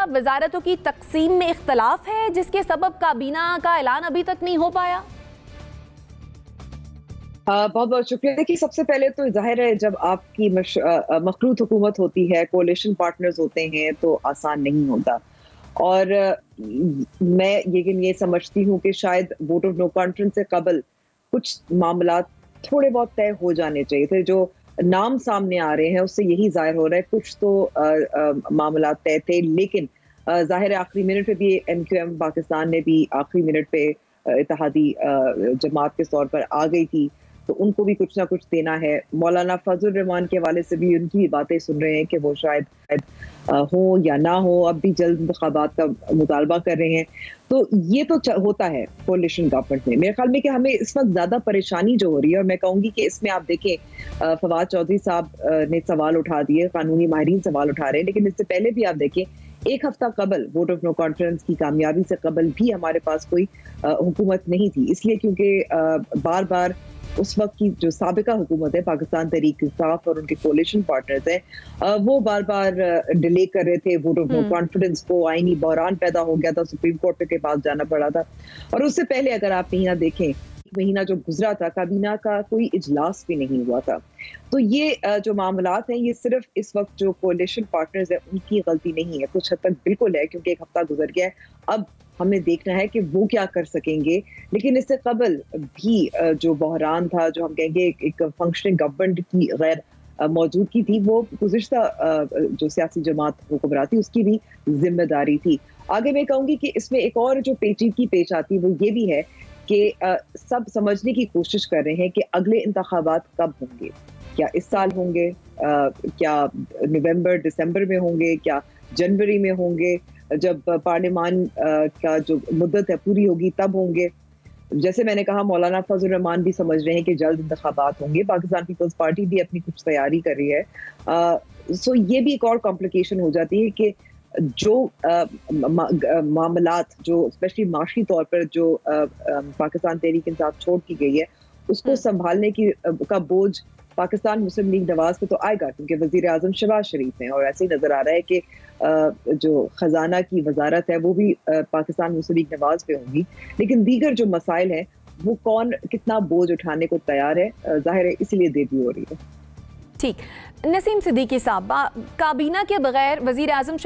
वजारतों की तकसीम में इख्तलाफ है जिसके सबब काबीना का ऐलान अभी तक नहीं हो पाया? बहुत बहुत शुक्रिया। देखिए, सबसे पहले तो जाहिर है जब आपकी मखलूत हुकूमत होती है, कोalition पार्टनर्स होते हैं, तो आसान नहीं होता। और मैं ये समझती हूँ कि शायद वोट ऑफ नो कॉन्फिडेंस से कबल कुछ मामला थोड़े बहुत तय हो जाने चाहिए थे। जो नाम सामने आ रहे हैं उससे यही जाहिर हो रहा है कुछ तो मामला तय थे, लेकिन जाहिर है आखिरी मिनट पे भी MQM पाकिस्तान ने भी आखिरी मिनट पे इत्तेहादी जमात के तौर पर आ गई थी, तो उनको भी कुछ ना कुछ देना है। मौलाना फजल रहमान के हवाले से भी उनकी बातें सुन रहे हैं कि वो शायद हो या ना हो, अब भी जल्द इंतखाबात का मुतालबा कर रहे हैं। तो ये तो होता है कोalition गवर्नमेंट में। मेरे ख्याल में कि हमें इस वक्त ज्यादा परेशानी जो हो रही है, और मैं कहूंगी कि इसमें आप देखें फवाद चौधरी साहब ने सवाल उठा दिए, कानूनी माहिरीन सवाल उठा रहे हैं, लेकिन इससे पहले भी आप देखें एक हफ्ता कबल वोट ऑफ नो कॉन्फिडेंस की कामयाबी से कबल भी हमारे पास कोई हुकूमत नहीं थी, इसलिए क्योंकि बार बार उस वक्त की जो साबिका हुकूमत है पाकिस्तान तहरीक इंसाफ और उनके कोalition पार्टनर्स हैं, वो बार बार डिले कर रहे थे वोट ऑफ नो कॉन्फिडेंस को। आईनी बहरान पैदा हो गया था, सुप्रीम कोर्ट के पास जाना पड़ा था। और उससे पहले अगर आप महीना देखें, महीना जो गुजरा था, काबीना का कोई इजलास भी नहीं हुआ था। तो ये जो मामलात हैं, ये सिर्फ इस वक्त जो कोalition पार्टनर्स है उनकी गलती नहीं है, कुछ हद तक बिल्कुल है, क्योंकि एक हफ्ता गुजर गया है। अब हमें देखना है कि वो क्या कर सकेंगे। लेकिन इससे कबल भी जो बहरान था, जो हम कहेंगे एक फंक्शनिंग गवर्नमेंट की गैर मौजूदगी थी, वो गुज़िश्ता जो सियासी जमात हुक्मरान थी उसकी भी जिम्मेदारी थी। आगे मैं कहूंगी कि इसमें एक और जो पेचीदगी पेश आती है वो ये भी है कि सब समझने की कोशिश कर रहे हैं कि अगले इंतखाबात कब होंगे। क्या इस साल होंगे, क्या नवंबर दिसंबर में होंगे, क्या जनवरी में होंगे, जब पार्लियामान का जो मुद्दत है पूरी होगी तब होंगे। जैसे मैंने कहा, मौलाना फजल रहमान भी समझ रहे हैं कि जल्द इंतखाबात होंगे, पाकिस्तान पीपल्स पार्टी भी अपनी कुछ तैयारी कर रही है। सो ये भी एक और कॉम्प्लिकेशन हो जाती है कि जो मामलात जो स्पेशली माशी तौर पर जो पाकिस्तान तहरीक इंसाफ छोड़ की गई है, उसको संभालने की का बोझ पाकिस्तान मुस्लिम लीग नवाज पे तो आएगा, क्योंकि वजीर आजम शहबाज शरीफ हैं, और ऐसे ही नजर आ रहा है कि जो खजाना की वजारत है वो भी पाकिस्तान मुस्लिम लीग नवाज पे होगी। लेकिन दीगर जो मसाइल हैं वो कौन कितना बोझ उठाने को तैयार है, जाहिर है इसलिए देरी हो रही है। ठीक, नसीम सिद्दीकी साहब, काबीना के बगैर वजीर आजम